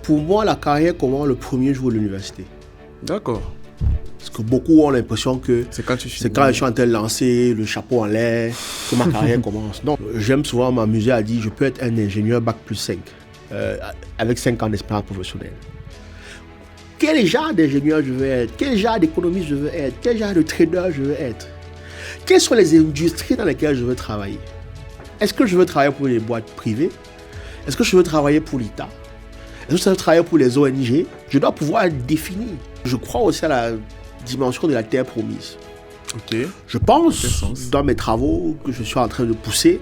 Pour moi, la carrière commence le premier jour de l'université. D'accord. Parce que beaucoup ont l'impression que c'est quand je suis en train de lancer le chapeau en l'air que ma carrière commence. Non, j'aime souvent m'amuser à dire je peux être un ingénieur bac+5 avec 5 ans d'expérience professionnelle. Quel genre d'ingénieur je veux être? Quel genre d'économiste je veux être? Quel genre de trader je veux être? Quelles sont les industries dans lesquelles je veux travailler? Est-ce que je veux travailler pour les boîtes privées? Est-ce que je veux travailler pour l'État? Est-ce que je veux travailler pour les ONG? Je dois pouvoir définir. Je crois aussi à la dimension de la terre promise. Ok. Je pense, dans mes travaux que je suis en train de pousser,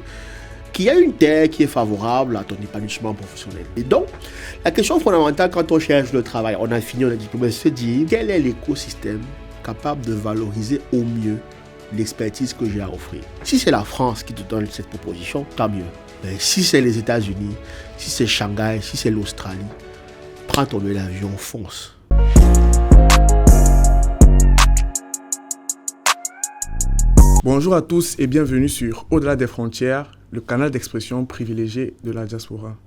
qu'il y a une terre qui est favorable à ton épanouissement professionnel. Et donc, la question fondamentale quand on cherche le travail, on a fini, on a diplômé, c'est de se dire quel est l'écosystème capable de valoriser au mieux l'expertise que j'ai à offrir. Si c'est la France qui te donne cette proposition, tant mieux. Mais si c'est les États-Unis, si c'est Shanghai, si c'est l'Australie, prends ton billet d'avion, fonce. Bonjour à tous et bienvenue sur Au-delà des frontières, le canal d'expression privilégié de la diaspora.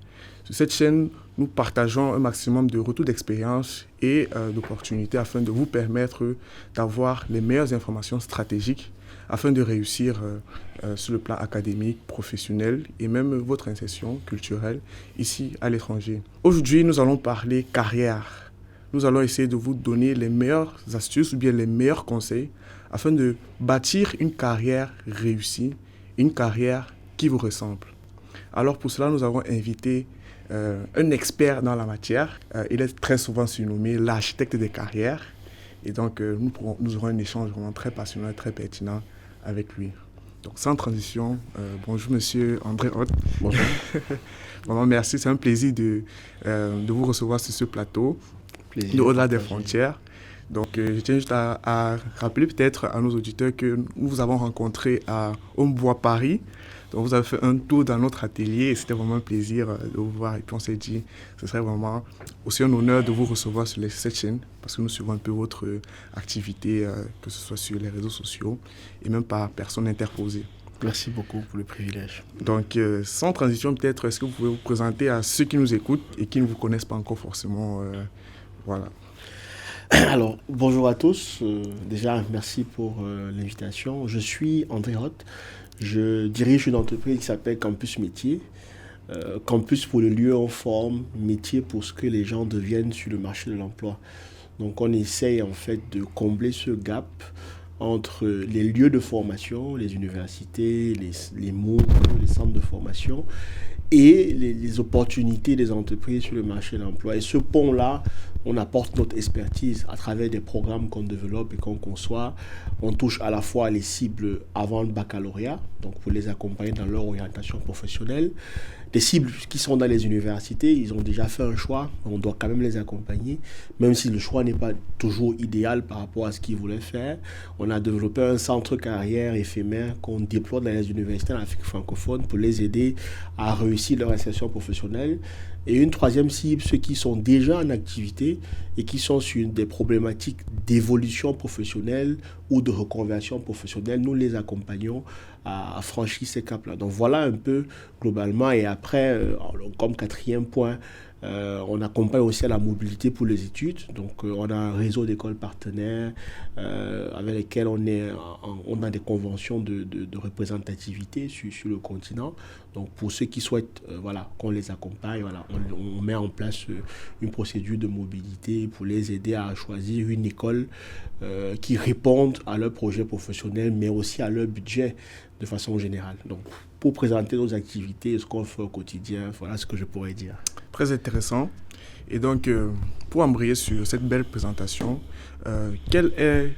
Sur cette chaîne, nous partageons un maximum de retours d'expérience et d'opportunités afin de vous permettre d'avoir les meilleures informations stratégiques afin de réussir sur le plan académique, professionnel et même votre insertion culturelle ici à l'étranger. Aujourd'hui, nous allons parler carrière. Nous allons essayer de vous donner les meilleures astuces ou bien les meilleurs conseils afin de bâtir une carrière réussie, une carrière qui vous ressemble. Alors pour cela, nous avons invité un expert dans la matière. Il est très souvent surnommé l'architecte des carrières. Et donc, nous aurons un échange vraiment très passionnant et très pertinent avec lui. Donc, sans transition, bonjour Monsieur André Hott. Bonjour. Vraiment, merci, c'est un plaisir de vous recevoir sur ce plateau, au-delà des frontières. Donc, je tiens juste à rappeler peut-être à nos auditeurs que nous vous avons rencontrés à Hombois, Paris. Donc, vous avez fait un tour dans notre atelier et c'était vraiment un plaisir de vous voir. Et puis, on s'est dit ce serait vraiment aussi un honneur de vous recevoir sur cette chaîne parce que nous suivons un peu votre activité, que ce soit sur les réseaux sociaux et même par personne interposée. Merci beaucoup pour le privilège. Donc, sans transition, peut-être, est-ce que vous pouvez vous présenter à ceux qui nous écoutent et qui ne vous connaissent pas encore forcément voilà. Alors, bonjour à tous. Déjà, merci pour l'invitation. Je suis André Hott. Je dirige une entreprise qui s'appelle Campus Métier. Campus pour le lieu en forme, métier pour ce que les gens deviennent sur le marché de l'emploi. Donc, on essaye en fait de combler ce gap entre les lieux de formation, les universités, les MOOC, les centres de formation et les opportunités des entreprises sur le marché de l'emploi. Et ce pont-là, on apporte notre expertise à travers des programmes qu'on développe et qu'on conçoit. On touche à la fois les cibles avant le baccalauréat, donc pour les accompagner dans leur orientation professionnelle. Des cibles qui sont dans les universités, ils ont déjà fait un choix, on doit quand même les accompagner, même si le choix n'est pas toujours idéal par rapport à ce qu'ils voulaient faire. On a développé un centre carrière éphémère qu'on déploie dans les universités en Afrique francophone pour les aider à réussir leur insertion professionnelle. Et une troisième cible, ceux qui sont déjà en activité et qui sont sur des problématiques d'évolution professionnelle ou de reconversion professionnelle, nous les accompagnons à franchir ces caps-là. Donc voilà un peu globalement. Et après, comme quatrième point, on accompagne aussi à la mobilité pour les études. Donc on a un réseau d'écoles partenaires avec lesquels on a des conventions de représentativité sur le continent. Donc pour ceux qui souhaitent qu'on les accompagne, on met en place une procédure de mobilité pour les aider à choisir une école qui réponde à leur projet professionnel, mais aussi à leur budget de façon générale. Donc pour présenter nos activités et ce qu'on fait au quotidien, voilà ce que je pourrais dire. Très intéressant. Et donc, pour embrayer sur cette belle présentation, quel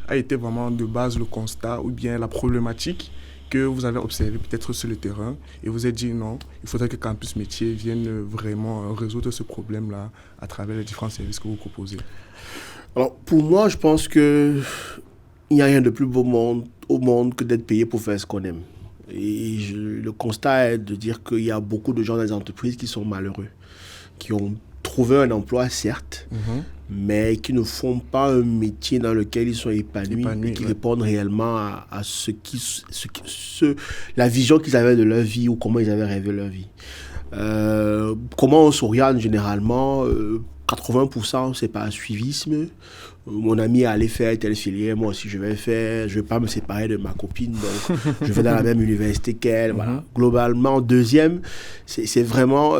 a été vraiment de base le constat ou bien la problématique que vous avez observé peut-être sur le terrain et vous êtes dit non, il faudrait que Campus Métier vienne vraiment résoudre ce problème-là à travers les différents services que vous proposez? Alors, pour moi, je pense qu'il n'y a rien de plus beau au monde que d'être payé pour faire ce qu'on aime. Et le constat est de dire qu'il y a beaucoup de gens dans les entreprises qui sont malheureux, qui ont trouvé un emploi, certes, mais qui ne font pas un métier dans lequel ils sont épanouis et qui répondent réellement à la vision qu'ils avaient de leur vie ou comment ils avaient rêvé leur vie. Comment on s'oriente généralement 80%, c'est par suivisme. Mon ami est allé faire telle filière, moi aussi je vais faire. Je ne vais pas me séparer de ma copine, donc je vais dans la même université qu'elle. Voilà. Globalement, deuxième, c'est vraiment...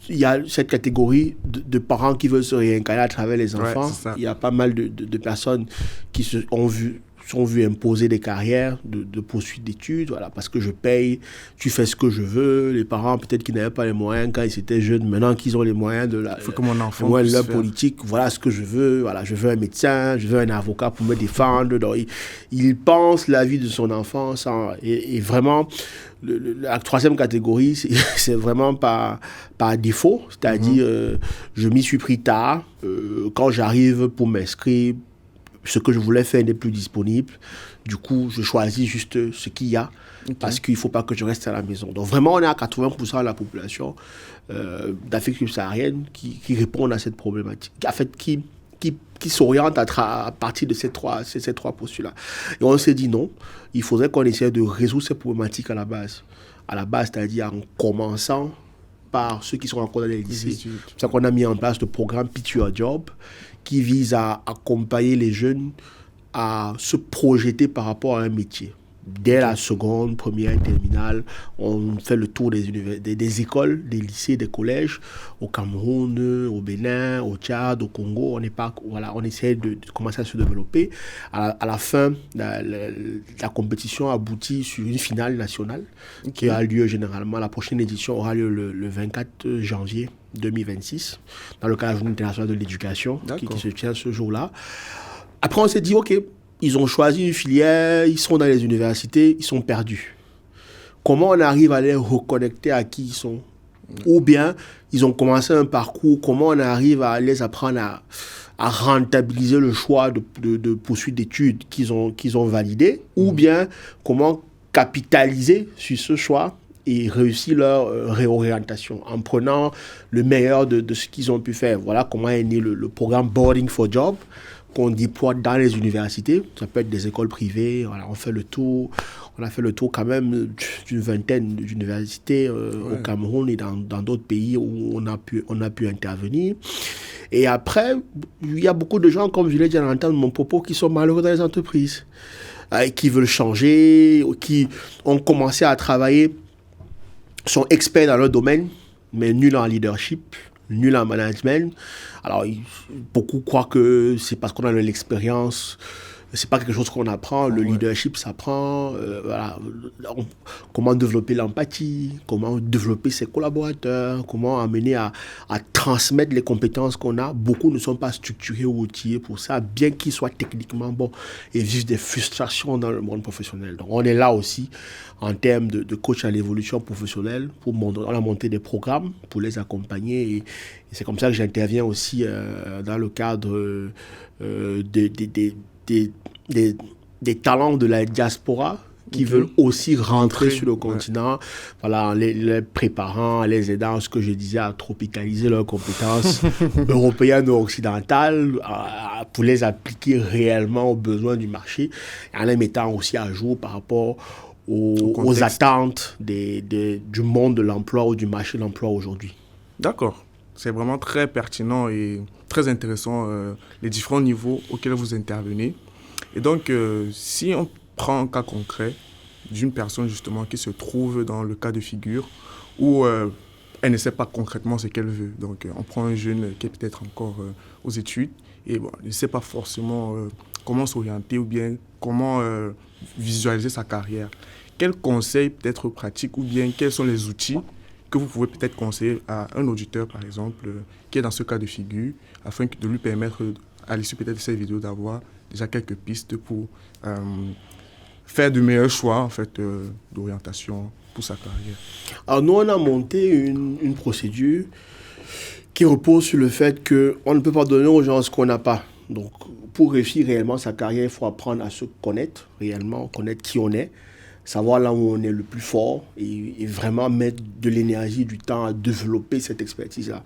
il y a cette catégorie de parents qui veulent se réincarner à travers les enfants. Ouais, il y a pas mal de personnes qui sont vues imposer des carrières de poursuite d'études, voilà, parce que je paye, tu fais ce que je veux. Les parents, peut-être qu'ils n'avaient pas les moyens quand ils étaient jeunes, maintenant qu'ils ont les moyens de leur politique, voilà ce que je veux. Voilà, je veux un médecin, je veux un avocat pour me défendre. Donc, il pense la vie de son enfant et vraiment... La troisième catégorie, c'est vraiment par défaut, c'est-à-dire je m'y suis pris tard, quand j'arrive pour m'inscrire, ce que je voulais faire n'est plus disponible, du coup je choisis juste ce qu'il y a, parce qu'il ne faut pas que je reste à la maison. Donc vraiment on est à 80% de la population d'Afrique subsaharienne qui répondent à cette problématique, en fait qui s'oriente à partir de ces trois postulats. Et on s'est dit non, il faudrait qu'on essaie de résoudre ces problématiques à la base. À la base, c'est-à-dire en commençant par ceux qui sont encore dans les lycées. C'est pour ça qu'on a mis en place le programme Pitch Your Job, qui vise à accompagner les jeunes à se projeter par rapport à un métier. Dès la seconde, première et terminale, on fait le tour des écoles, des lycées, des collèges, au Cameroun, au Bénin, au Tchad, au Congo. On essaie de commencer à se développer. À la fin, la compétition aboutit sur une finale nationale qui a lieu généralement. La prochaine édition aura lieu le 24 janvier 2026, dans le cadre de la Journée internationale de l'éducation qui se tient ce jour-là. Après, on s'est dit, OK, ils ont choisi une filière, ils sont dans les universités, ils sont perdus. Comment on arrive à les reconnecter à qui ils sont? Ou bien, ils ont commencé un parcours, comment on arrive à les apprendre à rentabiliser le choix de poursuite d'études qu'ils ont validé? Ou bien, comment capitaliser sur ce choix et réussir leur réorientation en prenant le meilleur de ce qu'ils ont pu faire? Voilà comment est né le programme Boarding for Job, qu'on déploie dans les universités. Ça peut être des écoles privées. Voilà, on a fait le tour quand même d'une vingtaine d'universités au Cameroun et dans d'autres pays où on a pu intervenir. Et après, il y a beaucoup de gens, comme je l'ai dit à l'entendre de mon propos, qui sont malheureux dans les entreprises, qui veulent changer, qui ont commencé à travailler, sont experts dans leur domaine, mais nuls en leadership, nul en management. Alors, beaucoup croient que c'est parce qu'on a de l'expérience. C'est pas quelque chose qu'on apprend. Le leadership s'apprend. Voilà. Comment développer l'empathie, comment développer ses collaborateurs, comment amener à transmettre les compétences qu'on a. Beaucoup ne sont pas structurés ou outillés pour ça, bien qu'ils soient techniquement bons et vivent des frustrations dans le monde professionnel. Donc, on est là aussi en termes de coach à l'évolution professionnelle on a monté des programmes pour les accompagner et c'est comme ça que j'interviens aussi dans le cadre des talents de la diaspora qui veulent aussi rentrer sur le continent, voilà, en les préparant, en les aidant, ce que je disais, à tropicaliser leurs compétences européennes ou occidentales, pour les appliquer réellement aux besoins du marché, et en les mettant aussi à jour par rapport aux attentes du monde de l'emploi ou du marché de l'emploi aujourd'hui. D'accord. C'est vraiment très pertinent et très intéressant, les différents niveaux auxquels vous intervenez. Et donc, si on prend un cas concret d'une personne justement qui se trouve dans le cas de figure où elle ne sait pas concrètement ce qu'elle veut. Donc, on prend un jeune qui est peut-être encore aux études et bon, il ne sait pas forcément comment s'orienter ou bien comment visualiser sa carrière. Quels conseils peut-être pratiques ou bien quels sont les outils que vous pouvez peut-être conseiller à un auditeur, par exemple, qui est dans ce cas de figure, afin de lui permettre, à l'issue peut-être de cette vidéo, d'avoir déjà quelques pistes pour faire de meilleurs choix en fait, d'orientation pour sa carrière. Alors nous, on a monté une procédure qui repose sur le fait qu'on ne peut pas donner aux gens ce qu'on n'a pas. Donc, pour réussir réellement sa carrière, il faut apprendre à se connaître réellement, connaître qui on est, savoir là où on est le plus fort et vraiment mettre de l'énergie, du temps à développer cette expertise-là.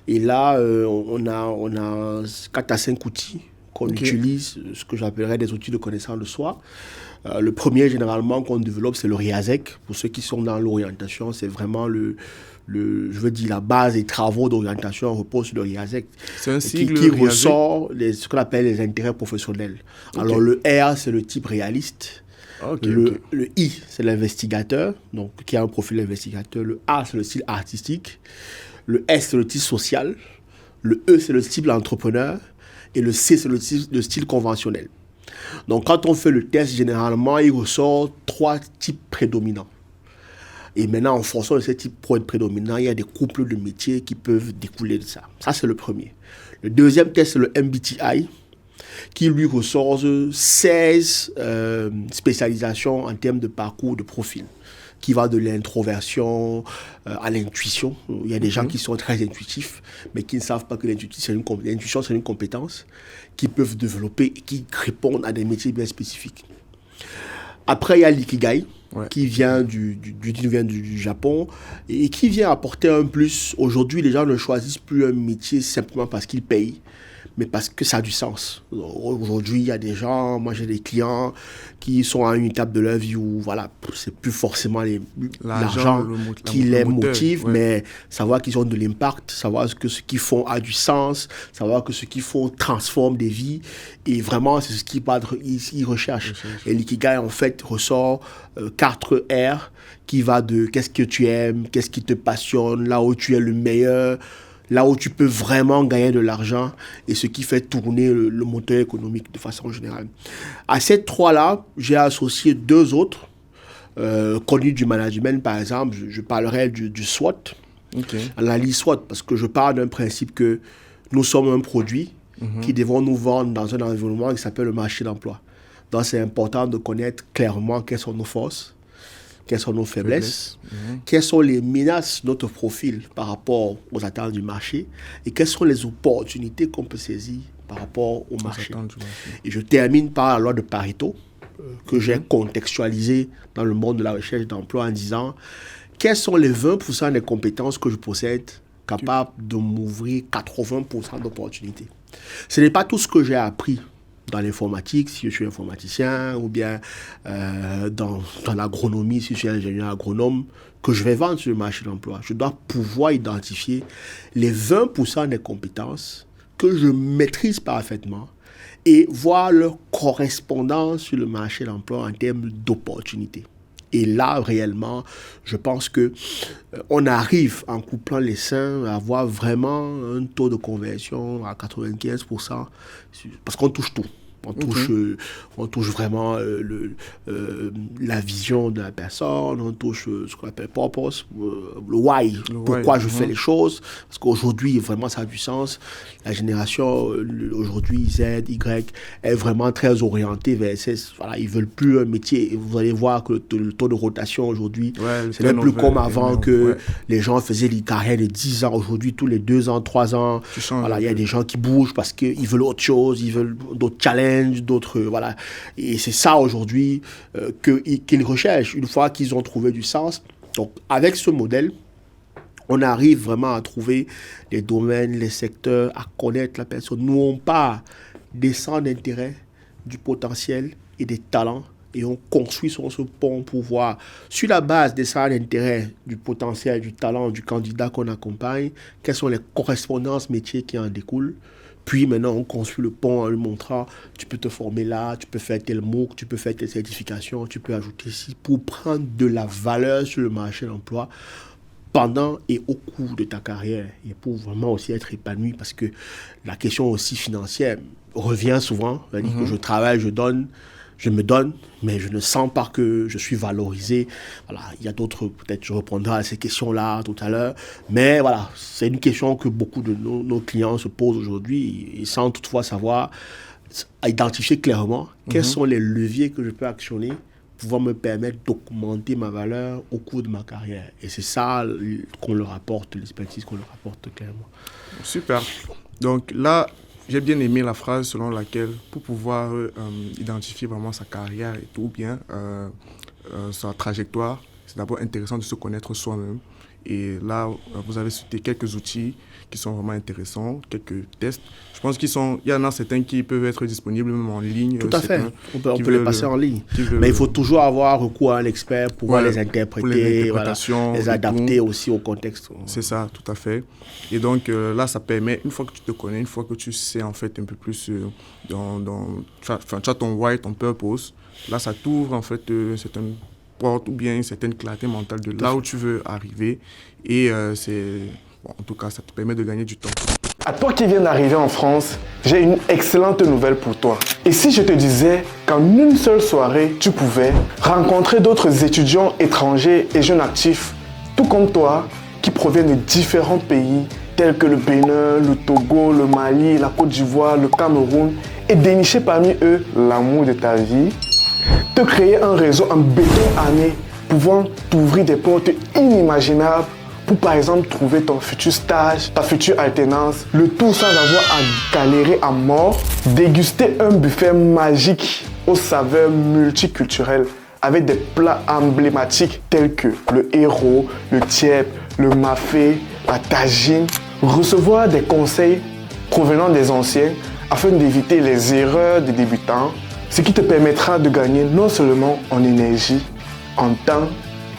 Et là, on a 4 à 5 outils qu'on utilise, ce que j'appellerais des outils de connaissance de soi. Le premier, généralement, qu'on développe, c'est le RIASEC. Pour ceux qui sont dans l'orientation, c'est vraiment le je veux dire, la base des travaux d'orientation repose sur le RIASEC. C'est un sigle qui RIASEC. ressort ce qu'on appelle les intérêts professionnels. Ok. Alors, le R, c'est le type réaliste. Ok, Le I, c'est l'investigateur, donc qui a un profil investigateur. Le A, c'est le style artistique. Le S, c'est le style social. Le E, c'est le style entrepreneur. Et le C, c'est le style conventionnel. Donc, quand on fait le test, généralement, il ressort 3 types prédominants. Et maintenant, en fonction de ces types prédominants, il y a des couples de métiers qui peuvent découler de ça. Ça, c'est le premier. Le deuxième test, c'est le MBTI, qui lui ressort 16 spécialisations en termes de parcours, de profil, qui va de l'introversion à l'intuition. Il y a des gens qui sont très intuitifs, mais qui ne savent pas que l'intuition, c'est une compétence qu'ils peuvent développer et qui répondent à des métiers bien spécifiques. Après, il y a l'ikigai, qui vient du Japon et qui vient apporter un plus. Aujourd'hui, les gens ne choisissent plus un métier simplement parce qu'ils payent, mais parce que ça a du sens. Aujourd'hui, il y a des gens, moi j'ai des clients qui sont à une étape de leur vie où, voilà, c'est plus forcément l'argent qui les motive, mais savoir qu'ils ont de l'impact, savoir que ce qu'ils font a du sens, savoir que ce qu'ils font transforme des vies, et vraiment, c'est ce qu'ils recherchent. Et l'ikigai, en fait, ressort 4 R qui va de qu'est-ce que tu aimes, qu'est-ce qui te passionne, là où tu es le meilleur, là où tu peux vraiment gagner de l'argent et ce qui fait tourner le moteur économique de façon générale. À ces 3-là, j'ai associé 2 autres, connus du management, par exemple. Je parlerai du SWOT, l'analyse SWOT, parce que je parle d'un principe que nous sommes un produit qui devons nous vendre dans un environnement qui s'appelle le marché d'emploi. Donc, c'est important de connaître clairement quelles sont nos forces, quelles sont nos faiblesses, quelles sont les menaces de notre profil par rapport aux attentes du marché et quelles sont les opportunités qu'on peut saisir par rapport au marché. Et je termine par la loi de Pareto que j'ai contextualisée dans le monde de la recherche d'emploi en disant quelles sont les 20% des compétences que je possède capables de m'ouvrir 80% d'opportunités. Ce n'est pas tout ce que j'ai appris dans l'informatique, si je suis informaticien, ou bien dans l'agronomie, si je suis ingénieur agronome, que je vais vendre sur le marché de l'emploi. Je dois pouvoir identifier les 20% des compétences que je maîtrise parfaitement et voir leur correspondance sur le marché de l'emploi en termes d'opportunités. Et là, réellement, je pense que on arrive, en couplant les seins, à avoir vraiment un taux de conversion à 95%, parce qu'on touche tout. On touche vraiment la vision de la personne, on touche ce qu'on appelle purpose, le why, pourquoi je fais les choses, parce qu'aujourd'hui, vraiment, ça a du sens. La génération, aujourd'hui, Z, Y, est vraiment très orientée vers voilà, ils ne veulent plus un métier. Et vous allez voir que le taux de rotation aujourd'hui, c'est même plus comme avant que les gens faisaient des carrières de 10 ans. Aujourd'hui, tous les 2 ans, 3 ans, voilà, il y a des gens qui bougent parce qu'ils veulent autre chose, ils veulent d'autres challenges, d'autres, voilà. Et c'est ça aujourd'hui qu'ils recherchent une fois qu'ils ont trouvé du sens. Donc, avec ce modèle, on arrive vraiment à trouver les domaines, les secteurs, à connaître la personne. Nous, on part des centres d'intérêt, du potentiel et des talents, et on construit sur ce pont pour voir, sur la base des centres d'intérêt, du potentiel, du talent, du candidat qu'on accompagne, quelles sont les correspondances métiers qui en découlent. Puis maintenant, on construit le pont en lui montrant, tu peux te former là, tu peux faire tel MOOC, tu peux faire telle certification, tu peux ajouter ici pour prendre de la valeur sur le marché de l'emploi pendant et au cours de ta carrière et pour vraiment aussi être épanoui, parce que la question aussi financière revient souvent. C'est-à-dire que je travaille, je me donne, mais je ne sens pas que je suis valorisé. Voilà, il y a d'autres, peut-être je reprendrai à ces questions-là tout à l'heure, mais voilà, c'est une question que beaucoup de nos clients se posent aujourd'hui, et sans toutefois savoir, à identifier clairement quels sont les leviers que je peux actionner pour pouvoir me permettre d'augmenter ma valeur au cours de ma carrière. Et c'est ça qu'on leur apporte, l'expertise qu'on leur apporte clairement. Super. Donc là, j'ai bien aimé la phrase selon laquelle, pour pouvoir identifier vraiment sa carrière et tout bien, sa trajectoire, c'est d'abord intéressant de se connaître soi-même Et là, vous avez cité quelques outils qui sont vraiment intéressants, quelques tests. Je pense il y en a certains qui peuvent être disponibles même en ligne. Tout à fait. On peut les passer en ligne. Mais il faut toujours avoir recours à un expert pour pouvoir les interpréter, les adapter aussi au contexte. C'est ça, tout à fait. Et donc là, ça permet, une fois que tu te connais, une fois que tu sais en fait un peu plus tu as ton why, ton purpose, là, ça t'ouvre en fait certaines portes ou bien une certaine clarté mentale de là où tu veux arriver. Et en tout cas, ça te permet de gagner du temps. À toi qui viens d'arriver en France, j'ai une excellente nouvelle pour toi. Et si je te disais qu'en une seule soirée, tu pouvais rencontrer d'autres étudiants étrangers et jeunes actifs, tout comme toi, qui proviennent de différents pays, tels que le Bénin, le Togo, le Mali, la Côte d'Ivoire, le Cameroun, et dénicher parmi eux l'amour de ta vie, te créer un réseau en béton armé, pouvant t'ouvrir des portes inimaginables, pour par exemple trouver ton futur stage, ta future alternance, le tout sans avoir à galérer à mort, déguster un buffet magique aux saveurs multiculturelles avec des plats emblématiques tels que le héros, le tiep, le mafé, la tagine, recevoir des conseils provenant des anciens afin d'éviter les erreurs des débutants, ce qui te permettra de gagner non seulement en énergie, en temps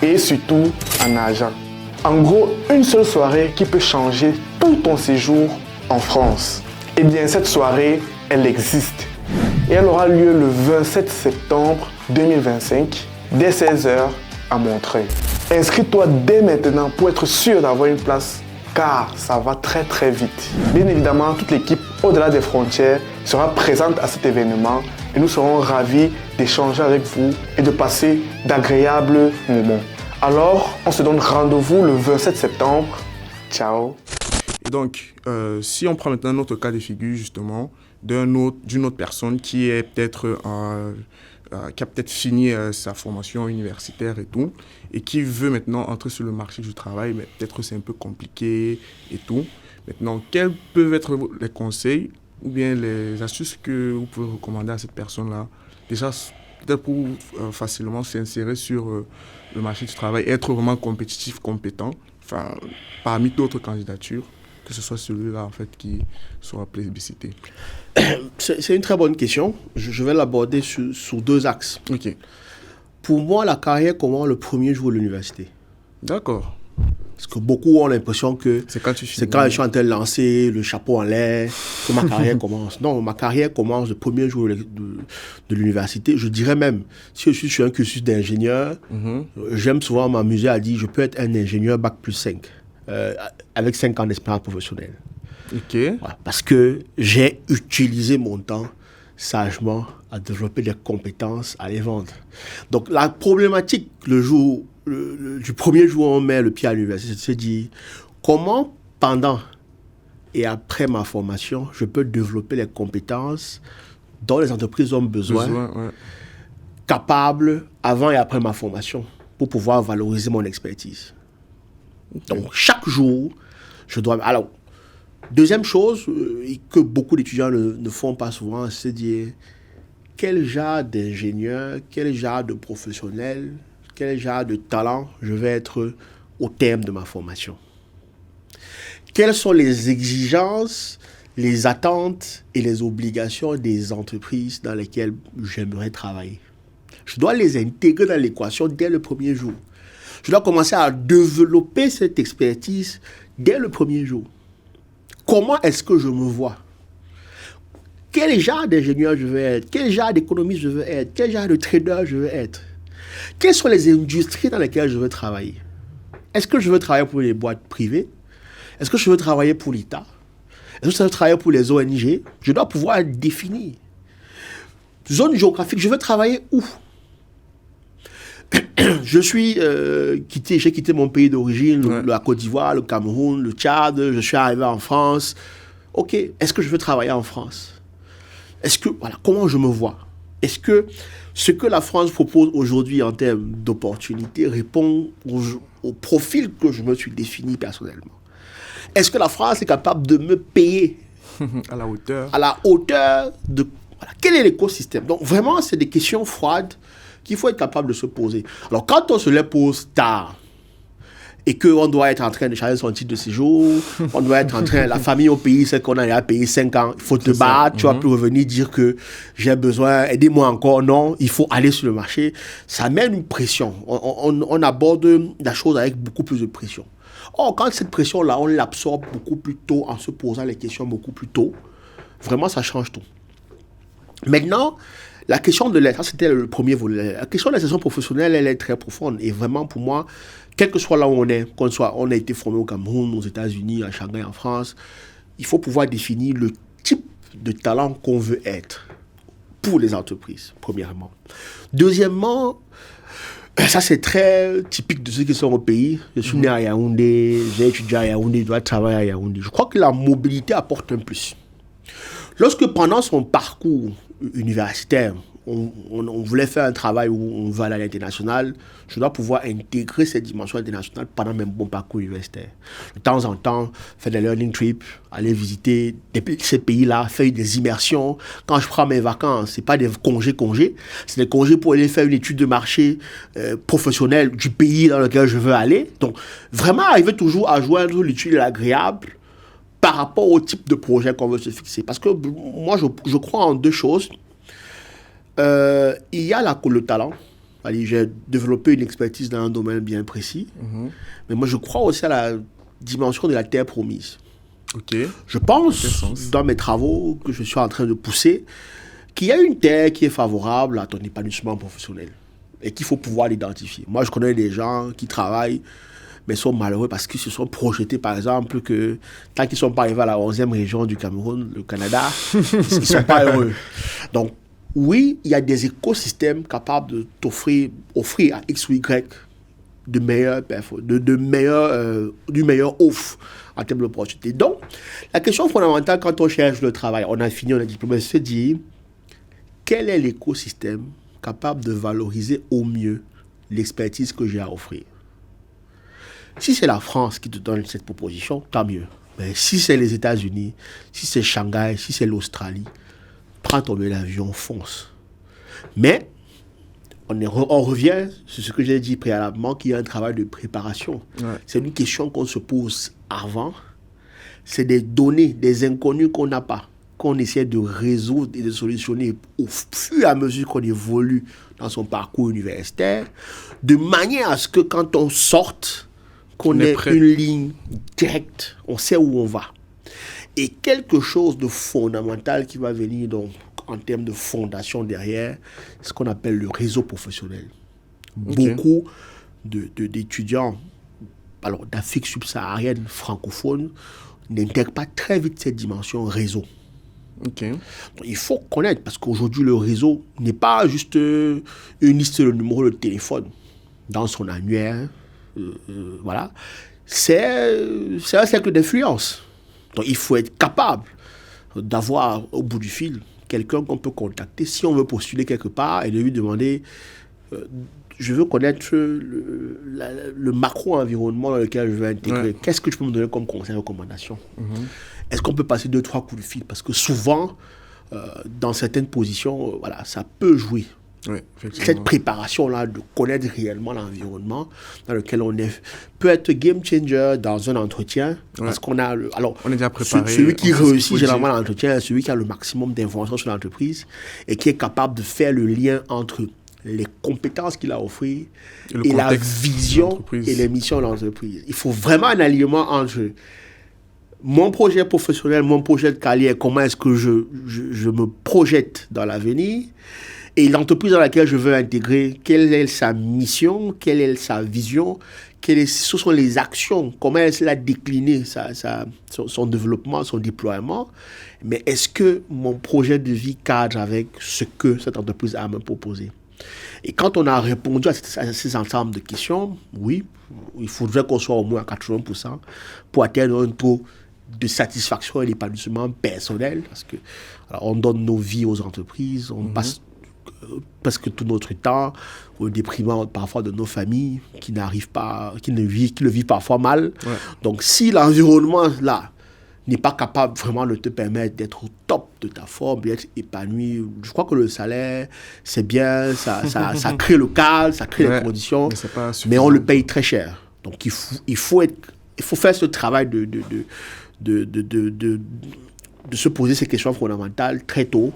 et surtout en argent. En gros, une seule soirée qui peut changer tout ton séjour en France. Eh bien, cette soirée, elle existe. Et elle aura lieu le 27 septembre 2025, dès 16h à Montreuil. Inscris-toi dès maintenant pour être sûr d'avoir une place, car ça va très très vite. Bien évidemment, toute l'équipe Au-delà des frontières sera présente à cet événement et nous serons ravis d'échanger avec vous et de passer d'agréables moments. Alors, on se donne rendez-vous le 27 septembre. Ciao. Et donc, si on prend maintenant notre cas de figure, justement, d'une autre personne qui est peut-être qui a peut-être fini sa formation universitaire et tout, et qui veut maintenant entrer sur le marché du travail, mais peut-être c'est un peu compliqué et tout. Maintenant, quels peuvent être les conseils ou bien les astuces que vous pouvez recommander à cette personne-là? Déjà, peut-être pour facilement s'insérer sur le marché du travail, être vraiment compétitif, compétent, parmi d'autres candidatures, que ce soit celui-là en fait qui sera plébiscité. C'est une très bonne question. Je vais l'aborder sur deux axes. Ok. Pour moi, la carrière commence le premier jour de l'université. D'accord. Parce que beaucoup ont l'impression que c'est quand je suis en train de lancer le chapeau en l'air que ma carrière commence. Non, ma carrière commence le premier jour de l'université. Je dirais même, si je suis sur un cursus d'ingénieur, j'aime souvent m'amuser à dire je peux être un ingénieur bac plus 5, avec 5 ans d'expérience professionnelle. Ok. Voilà, parce que j'ai utilisé mon temps sagement à développer des compétences, à les vendre. Donc la problématique du premier jour où on met le pied à l'université, c'est de se dire comment pendant et après ma formation, je peux développer les compétences dont les entreprises ont besoin capables avant et après ma formation pour pouvoir valoriser mon expertise. Okay. Donc chaque jour, je dois... Alors, deuxième chose que beaucoup d'étudiants ne font pas souvent, c'est de dire quel genre d'ingénieur, quel genre de professionnel, quel genre de talent je vais être au terme de ma formation. Quelles sont les exigences, les attentes et les obligations des entreprises dans lesquelles j'aimerais travailler. Je dois les intégrer dans l'équation dès le premier jour. Je dois commencer à développer cette expertise dès le premier jour. Comment est-ce que je me vois? Quel genre d'ingénieur je veux être? Quel genre d'économiste je veux être? Quel genre de trader je veux être? Quelles sont les industries dans lesquelles je veux travailler? Est-ce que je veux travailler pour les boîtes privées? Est-ce que je veux travailler pour l'État? Est-ce que je veux travailler pour les ONG? Je dois pouvoir définir. Zone géographique, je veux travailler où? J'ai quitté mon pays d'origine, la Côte d'Ivoire, le Cameroun, le Tchad, je suis arrivé en France. Ok, est-ce que je veux travailler en France? Comment je me vois? Est-ce que ce que la France propose aujourd'hui en termes d'opportunités répond au profil que je me suis défini personnellement? Est-ce que la France est capable de me payer à la hauteur de... Voilà. Quel est l'écosystème? Donc vraiment, c'est des questions froides qu'il faut être capable de se poser. Alors quand on se les pose tard, et qu'on doit être en train de changer son titre de séjour, on doit être en train, la famille au pays, c'est qu'on a déjà payé 5 ans, il faut te battre, tu vas plus revenir dire que j'ai besoin, aidez-moi encore, non, il faut aller sur le marché. Ça mène une pression. On aborde la chose avec beaucoup plus de pression. Or, quand cette pression-là, on l'absorbe beaucoup plus tôt, en se posant les questions beaucoup plus tôt, vraiment, ça change tout. Maintenant, la question de l'aide, ça c'était le premier volet. La question de l'insertion professionnelle, elle est très profonde. Et vraiment, pour moi, quel que soit là où on est, qu'on soit, on a été formé au Cameroun, aux États-Unis, à Shanghai, en France, il faut pouvoir définir le type de talent qu'on veut être pour les entreprises, premièrement. Deuxièmement, ça c'est très typique de ceux qui sont au pays. Je suis né à Yaoundé, j'ai étudié à Yaoundé, je dois travailler à Yaoundé. Je crois que la mobilité apporte un plus. Lorsque pendant son parcours universitaire, on voulait faire un travail où on va aller à l'international, je dois pouvoir intégrer cette dimension internationale pendant même mon parcours universitaire. De temps en temps, faire des learning trips, aller visiter ces pays-là, faire des immersions. Quand je prends mes vacances, ce n'est pas des congés, c'est des congés pour aller faire une étude de marché professionnelle du pays dans lequel je veux aller. Donc, vraiment arriver toujours à joindre l'utile et l'agréable par rapport au type de projet qu'on veut se fixer. Parce que moi, je crois en deux choses. Il y a le talent. Allez, j'ai développé une expertise dans un domaine bien précis. Mais moi, je crois aussi à la dimension de la terre promise. Je pense, dans mes travaux que je suis en train de pousser, qu'il y a une terre qui est favorable à ton épanouissement professionnel et qu'il faut pouvoir l'identifier. Moi, je connais des gens qui travaillent mais sont malheureux parce qu'ils se sont projetés, par exemple, que tant qu'ils ne sont pas arrivés à la 11e région du Cameroun, le Canada, ils ne sont pas heureux. Donc, oui, il y a des écosystèmes capables de offrir à X ou Y du meilleur offre en termes d'opportunités. Donc, la question fondamentale quand on cherche le travail, on a fini, on a diplômé, c'est de se dire quel est l'écosystème capable de valoriser au mieux l'expertise que j'ai à offrir. Si c'est la France qui te donne cette proposition, tant mieux. Mais si c'est les États-Unis, si c'est Shanghai, si c'est l'Australie, prends ton billet d'avion, fonce. Mais on revient sur ce que j'ai dit préalablement, qu'il y a un travail de préparation. C'est une question qu'on se pose avant. C'est des données, des inconnus qu'on n'a pas, qu'on essaie de résoudre et de solutionner au fur et à mesure qu'on évolue dans son parcours universitaire, de manière à ce que quand on sorte, qu'on ait une ligne directe, on sait où on va. Et quelque chose de fondamental qui va venir donc, en termes de fondation derrière, ce qu'on appelle le réseau professionnel. Beaucoup d'étudiants d'Afrique subsaharienne francophone n'intègrent pas très vite cette dimension réseau. Donc, il faut connaître, parce qu'aujourd'hui, le réseau n'est pas juste une liste de numéros de téléphone dans son annuaire. Voilà. C'est un cercle d'influence. Donc, il faut être capable d'avoir au bout du fil quelqu'un qu'on peut contacter si on veut postuler quelque part et de lui demander je veux connaître le macro-environnement dans lequel je veux intégrer. Qu'est-ce que tu peux me donner comme conseil, recommandation? Est-ce qu'on peut passer 2-3 coups de fil? Parce que souvent, dans certaines positions, voilà, ça peut jouer. Cette préparation-là de connaître réellement l'environnement dans lequel on est peut être game changer dans un entretien parce qu'on a on est déjà préparé, celui qui réussit généralement l'entretien est celui qui a le maximum d'informations sur l'entreprise et qui est capable de faire le lien entre les compétences qu'il a offert et la vision et les missions de l'entreprise. Il faut vraiment un alignement entre mon projet professionnel, mon projet de carrière, comment est-ce que je me projette dans l'avenir. Et l'entreprise dans laquelle je veux intégrer, quelle est sa mission, quelle est sa vision, ce sont les actions, comment elle a décliné son développement, son déploiement. Mais est-ce que mon projet de vie cadre avec ce que cette entreprise a à me proposer? Et quand on a répondu à ces ensembles de questions, oui, il faudrait qu'on soit au moins à 80% pour atteindre un taux de satisfaction et d'épanouissement personnel. Parce que on donne nos vies aux entreprises, on passe presque tout notre temps au déprimant parfois de nos familles qui le vivent parfois mal. Donc si l'environnement là n'est pas capable vraiment de te permettre d'être au top de ta forme, d'être épanoui, je crois que le salaire c'est bien, ça crée le cadre, ça crée les conditions, mais on le paye très cher. Donc, il faut faire ce travail de se poser ces questions fondamentales très tôt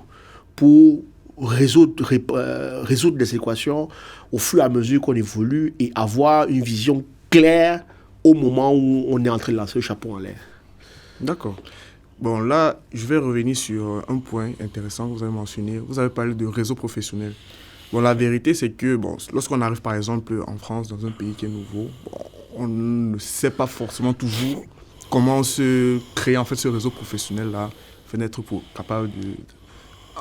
pour résoudre les équations au fur et à mesure qu'on évolue et avoir une vision claire au moment où on est en train de lancer le chapeau en l'air. D'accord. Bon, là, je vais revenir sur un point intéressant que vous avez mentionné. Vous avez parlé de réseau professionnel. Bon, la vérité, c'est que lorsqu'on arrive, par exemple, en France, dans un pays qui est nouveau, on ne sait pas forcément toujours comment se créer en fait ce réseau professionnel-là, d'être capable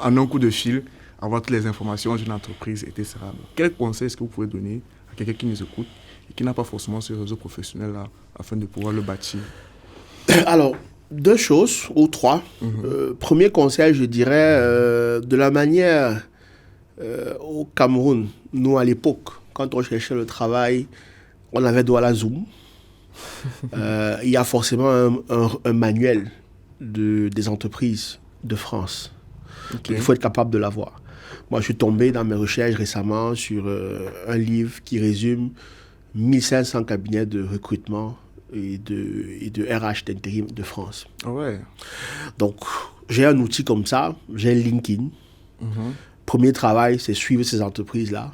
en un coup de fil, avoir toutes les informations d'une entreprise, etc. Donc, quel conseil est-ce que vous pouvez donner à quelqu'un qui nous écoute et qui n'a pas forcément ce réseau professionnel-là afin de pouvoir le bâtir? Alors, 2 choses ou 3. Premier conseil, je dirais, de la manière au Cameroun, nous à l'époque, quand on cherchait le travail, on avait Douala Zoom. Il y a forcément un manuel des entreprises de France. Okay. Il faut être capable de l'avoir. Moi, je suis tombé dans mes recherches récemment sur un livre qui résume 1500 cabinets de recrutement et de RH d'intérim de France. Ouais. Donc, j'ai un outil comme ça, j'ai un LinkedIn. Premier travail, c'est suivre ces entreprises-là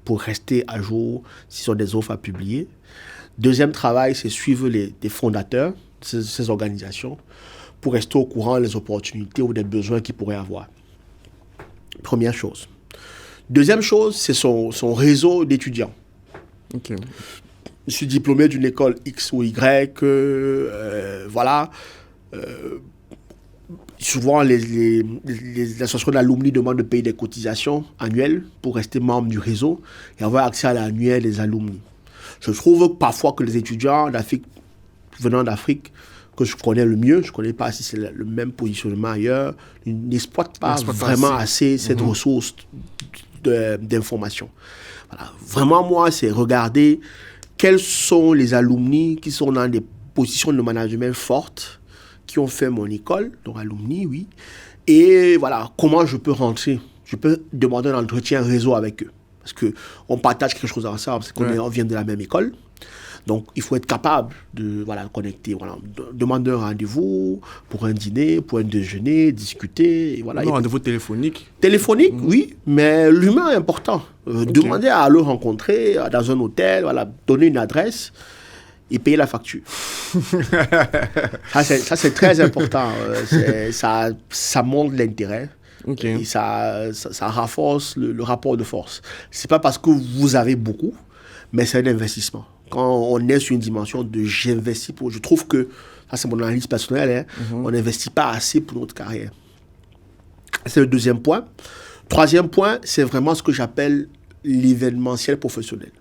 pour rester à jour s'ils ont des offres à publier. Deuxième travail, c'est suivre les fondateurs de ces organisations pour rester au courant des opportunités ou des besoins qu'ils pourraient avoir. Première chose. Deuxième chose, c'est son réseau d'étudiants. Okay. Je suis diplômé d'une école X ou Y, voilà. Souvent, les associations d'alumni demandent de payer des cotisations annuelles pour rester membre du réseau et avoir accès à l'annuel des alumni. Je trouve parfois que les étudiants venant d'Afrique, que je connais le mieux, je ne connais pas si c'est le même positionnement ailleurs, n'exploitent pas vraiment assez cette ressource d'information. Voilà. Vraiment, moi, c'est regarder quels sont les alumni qui sont dans des positions de management fortes, qui ont fait mon école, donc alumni, oui. Et voilà, comment je peux rentrer. Je peux demander un entretien réseau avec eux. Parce qu'on partage quelque chose ensemble, parce qu'on vient de la même école. Donc, il faut être capable de connecter. Voilà, demander un rendez-vous pour un dîner, pour un déjeuner, discuter. Et voilà. Un rendez-vous téléphonique. Téléphonique, oui, mais l'humain est important. Demander à le rencontrer dans un hôtel, voilà, donner une adresse et payer la facture. Ça, c'est très important. Ça montre l'intérêt. Okay. Et ça renforce le rapport de force. Ce n'est pas parce que vous avez beaucoup, mais c'est un investissement. Quand on est sur une dimension de j'investis pour... Je trouve que, ça c'est mon analyse personnelle, on n'investit pas assez pour notre carrière. C'est le deuxième point. Troisième point, c'est vraiment ce que j'appelle l'événementiel professionnel.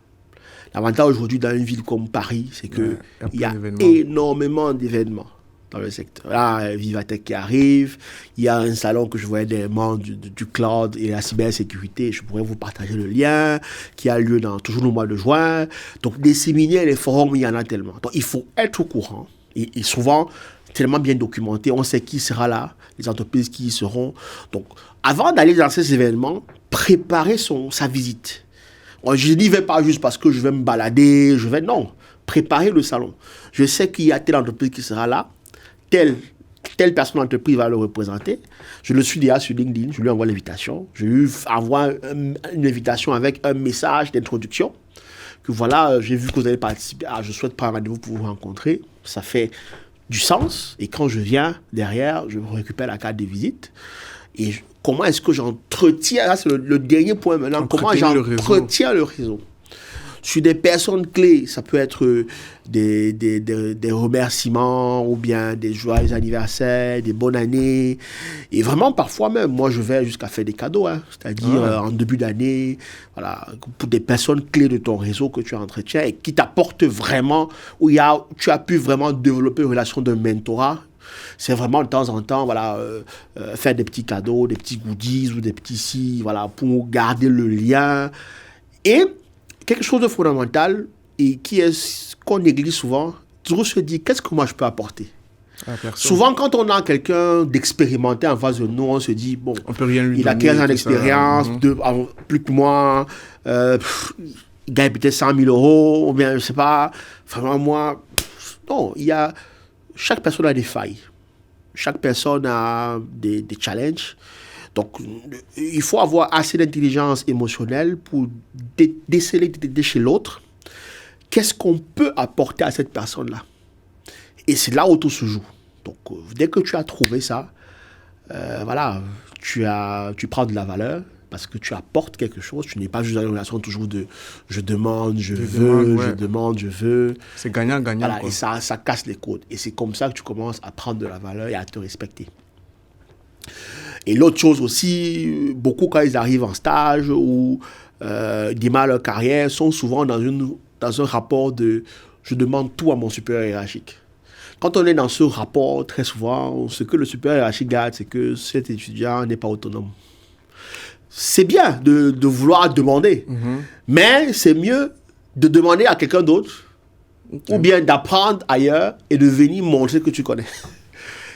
L'avantage aujourd'hui dans une ville comme Paris, c'est qu'il y a énormément d'événements dans le secteur. Là, Vivatech qui arrive, il y a un salon que je voyais des membres du cloud et la cybersécurité, je pourrais vous partager le lien, qui a lieu toujours le mois de juin. Donc, des séminaires, des forums, il y en a tellement. Donc, il faut être au courant et souvent tellement bien documenté, on sait qui sera là, les entreprises qui y seront. Donc, avant d'aller dans ces événements, préparer sa visite. Je n'y vais pas juste parce que je vais me balader, non, préparer le salon. Je sais qu'il y a telle entreprise qui sera là, telle personne d'entreprise va le représenter. Je le suis déjà sur LinkedIn, je lui envoie l'invitation. Je lui envoie une invitation avec un message d'introduction. Que voilà, j'ai vu que vous allez participer. Je souhaite prendre un rendez-vous pour vous rencontrer. Ça fait du sens. Et quand je viens derrière, je récupère la carte de visite. Et comment est-ce que j'entretiens, là c'est le dernier point maintenant, comment j'entretiens le réseau. Sur des personnes clés, ça peut être des remerciements ou bien des joyeux anniversaires, des bonnes années. Et vraiment, parfois même, moi, je vais jusqu'à faire des cadeaux, c'est-à-dire en début d'année, voilà, pour des personnes clés de ton réseau que tu entretiens et qui t'apportent vraiment, où tu as pu vraiment développer une relation de mentorat. C'est vraiment de temps en temps, voilà, faire des petits cadeaux, des petits goodies ou des petits voilà, pour garder le lien. Et quelque chose de fondamental et qu'on néglige souvent, toujours se dire qu'est-ce que moi je peux apporter. Souvent, quand on a quelqu'un d'expérimenté en face de nous, on se dit bon, on peut rien lui il a 15 ans d'expérience, plus que moi. il gagne peut-être 100 000 euros, ou bien, je ne sais pas, vraiment, moi, non, chaque personne a des failles. Chaque personne a des challenges. Donc, il faut avoir assez d'intelligence émotionnelle pour déceler chez l'autre qu'est-ce qu'on peut apporter à cette personne-là. Et c'est là où tout se joue. Donc, dès que tu as trouvé ça, voilà, tu prends de la valeur parce que tu apportes quelque chose. Tu n'es pas juste dans une relation toujours de je demande, je veux. C'est gagnant-gagnant. Voilà, et ça casse les codes. Et c'est comme ça que tu commences à prendre de la valeur et à te respecter. Et l'autre chose aussi, beaucoup quand ils arrivent en stage ou démarrent leur carrière, sont souvent dans un rapport de je demande tout à mon supérieur hiérarchique. Quand on est dans ce rapport, très souvent, ce que le supérieur hiérarchique garde, c'est que cet étudiant n'est pas autonome. C'est bien de vouloir demander, mais c'est mieux de demander à quelqu'un d'autre ou bien d'apprendre ailleurs et de venir montrer que tu connais.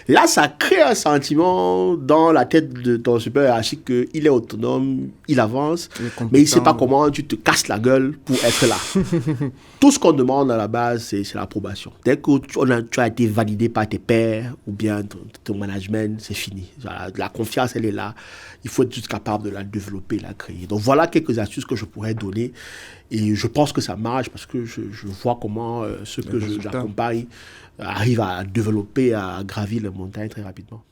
Là, ça crée un sentiment dans la tête de ton supérieur hiérarchique qu'il est autonome, il avance, mais il ne sait pas comment tu te casses la gueule pour être là. Tout ce qu'on demande à la base, c'est l'approbation. Dès que tu as été validé par tes pairs ou bien ton management, c'est fini. Voilà, la confiance, elle est là. Il faut être juste capable de la développer, de la créer. Donc voilà quelques astuces que je pourrais donner. Et je pense que ça marche parce que je vois comment ceux que j'accompagne arrivent à développer, à gravir les montagnes très rapidement.